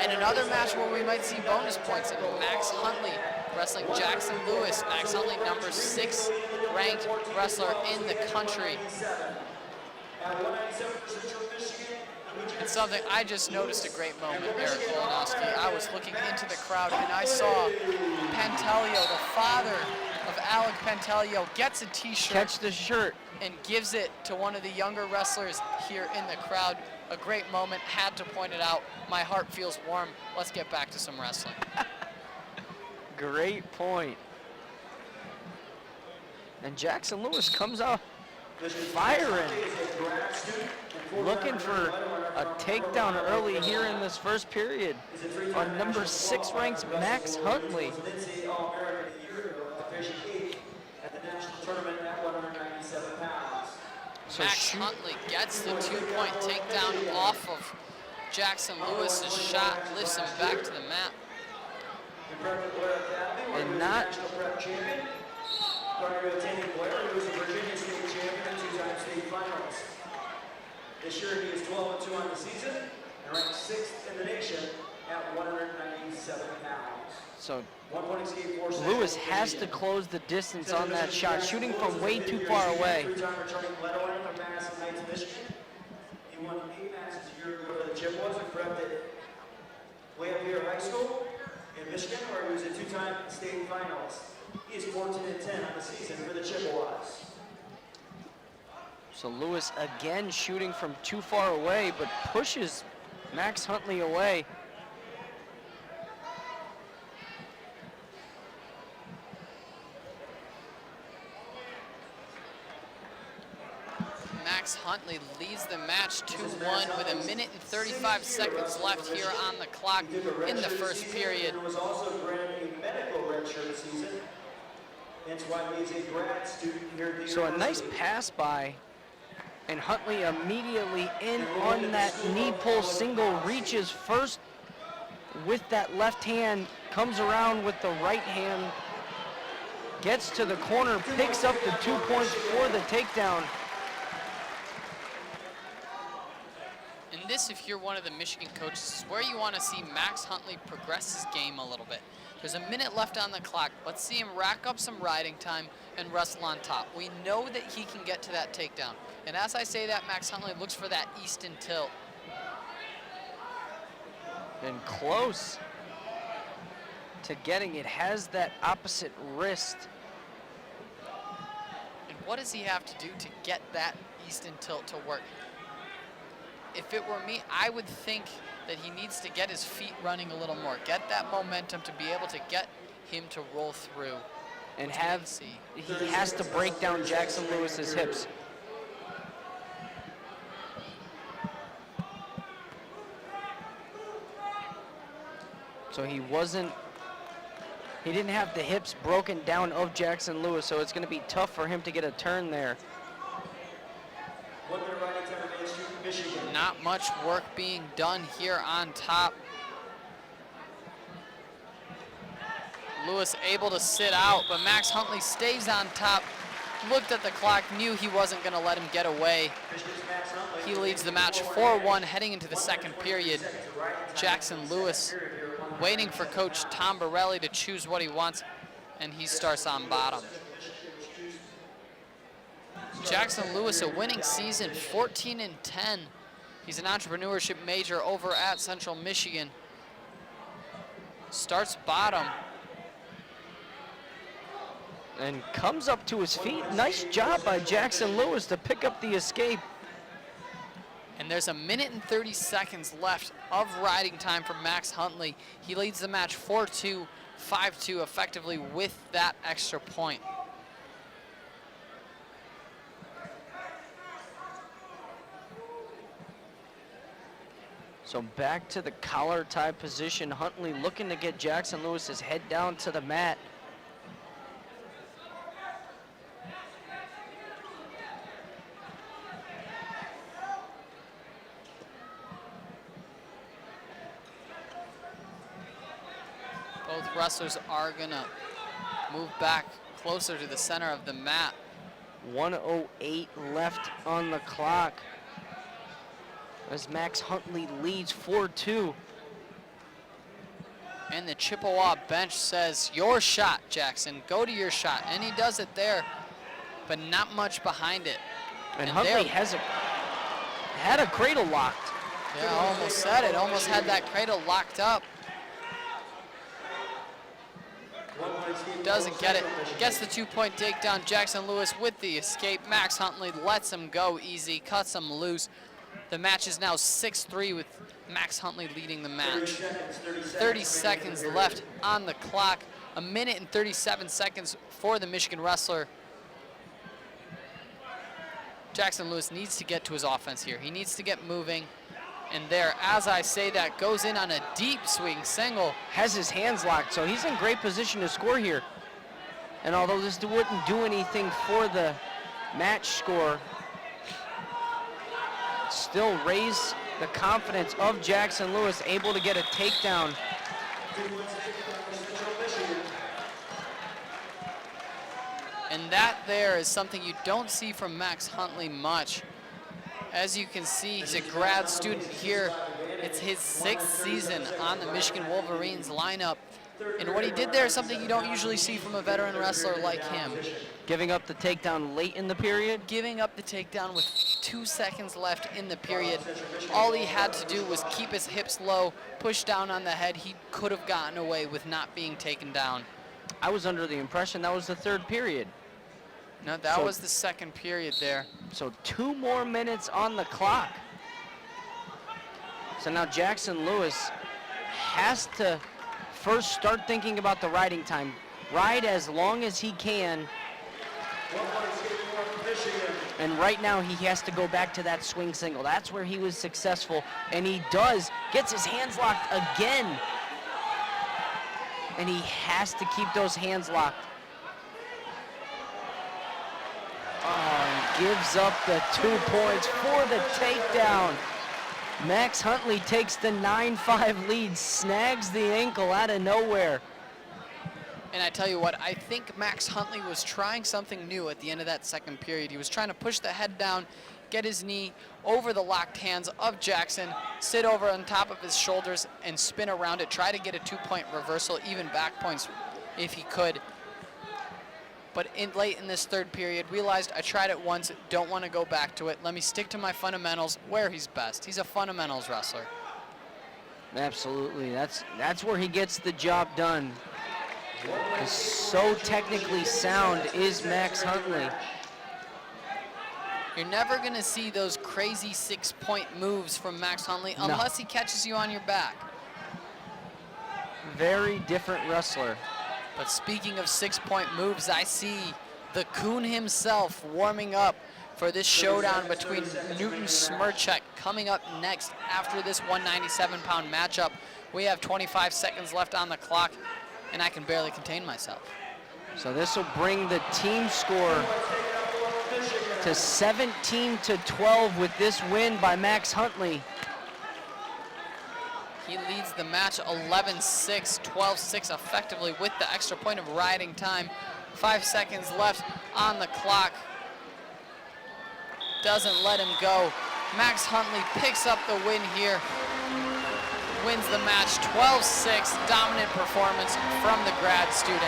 And another match where we might see bonus points in Max Huntley wrestling Jackson Lewis. Max Huntley, number 6 ranked wrestler in the country. And something I just noticed a great moment, Eric Volonowski. I was looking into the crowd and I saw Pantelio, the father of Alec Pantelio, gets a t-shirt. Catch the shirt. And gives it to one of the younger wrestlers here in the crowd. A great moment, had to point it out. My heart feels warm. Let's get back to some wrestling. Great point. And Jackson Lewis comes out firing, looking for a takedown early here in this first period on number 6 ranked Max Huntley. So Max Huntley gets the 2-point takedown off of Jackson Lewis's shot, lifts him back to the mat. And not this year he is 12-2 on the season and ranked 6th in the nation at 197 pounds. So Lewis has to close the distance on that shot, shooting from way too far away. He won 8 matches a year ago for the Chippewas and prepped it way up here at high school in Michigan, where he was a 2-time state finalist. He is 14-10 on the season for the Chippewas. So Lewis again shooting from too far away, but pushes Max Huntley away. Max Huntley leads the match 2-1 with 1 minute and 35 seconds left here on the clock in the first period. Was also granted a medical redshirt this season. That's why he's a grad student here at the So a nice pass by, and Huntley immediately in on that knee pull single, reaches first with that left hand, comes around with the right hand, gets to the corner, picks up the 2 points for the takedown. And this, if you're one of the Michigan coaches, is where you want to see Max Huntley progress his game a little bit. There's a minute left on the clock. Let's see him rack up some riding time and wrestle on top. We know that he can get to that takedown. And as I say that, Max Huntley looks for that Easton tilt. And close to getting it, has that opposite wrist. And what does he have to do to get that Easton tilt to work? If it were me, I would think that he needs to get his feet running a little more, get that momentum to be able to get him to roll through. And he has to break down Jackson Lewis's hips. So he didn't have the hips broken down of Jackson Lewis, so it's going to be tough for him to get a turn there. Not much work being done here on top. Lewis able to sit out, but Max Huntley stays on top. Looked at the clock, knew he wasn't going to let him get away. He leads the match 4-1 heading into the second period. Jackson Lewis waiting for Coach Tom Borelli to choose what he wants, and he starts on bottom. Jackson Lewis, a winning season, 14-10. He's an entrepreneurship major over at Central Michigan. Starts bottom. And comes up to his feet. Nice job by Jackson Lewis to pick up the escape. And there's 1 minute and 30 seconds left of riding time for Max Huntley. He leads the match 4-2, 5-2 effectively with that extra point. So back to the collar tie position. Huntley looking to get Jackson Lewis's head down to the mat. Both wrestlers are gonna move back closer to the center of the mat. 1:08 left on the clock as Max Huntley leads 4-2. And the Chippewa bench says, your shot, Jackson. Go to your shot. And he does it there, but not much behind it. And Huntley had a cradle locked. Yeah, I almost said it. Almost had that cradle locked up. Doesn't get it. Gets the 2-point takedown. Jackson Lewis with the escape. Max Huntley lets him go easy, cuts him loose. The match is now 6-3 with Max Huntley leading the match. 30 seconds left on the clock. 1 minute and 37 seconds for the Michigan wrestler. Jackson Lewis needs to get to his offense here. He needs to get moving. And there, as I say that, goes in on a deep swing single. Has his hands locked, so he's in great position to score here. And although this wouldn't do anything for the match score, still raise the confidence of Jackson Lewis, able to get a takedown. And that there is something you don't see from Max Huntley much. As you can see, he's a grad student here. It's his 6th season on the Michigan Wolverines lineup. And what he did there is something you don't usually see from a veteran wrestler like him. Giving up the takedown late in the period. Giving up the takedown with 2 seconds left in the period. All he had to do was keep his hips low, push down on the head. He could have gotten away with not being taken down. I was under the impression that was the 3rd period. No, that was the 2nd period there. So 2 more minutes on the clock. So now Jackson Lewis has to first start thinking about the riding time. Ride as long as he can. And right now he has to go back to that swing single. That's where he was successful. And he does, gets his hands locked again. And he has to keep those hands locked. Oh, and gives up the 2 points for the takedown. Max Huntley takes the 9-5 lead, snags the ankle out of nowhere. And I tell you what, I think Max Huntley was trying something new at the end of that 2nd period. He was trying to push the head down, get his knee over the locked hands of Jackson, sit over on top of his shoulders and spin around it, try to get a 2-point reversal, even back points if he could. But late in this 3rd period, realized I tried it once, don't want to go back to it. Let me stick to my fundamentals where he's best. He's a fundamentals wrestler. Absolutely, that's where he gets the job done. So technically sound is Max Huntley. You're never going to see those crazy 6-point moves from Max Huntley unless he catches you on your back. Very different wrestler. But speaking of 6-point moves, I see the Coon himself warming up for this showdown between Newton Smirchek coming up next after this 197-pound matchup. We have 25 seconds left on the clock, and I can barely contain myself. So this will bring the team score to 17-12 with this win by Max Huntley. He leads the match 11-6, 12-6 effectively with the extra point of riding time. 5 seconds left on the clock. Doesn't let him go. Max Huntley picks up the win here. Wins the match 12-6, dominant performance from the grad student.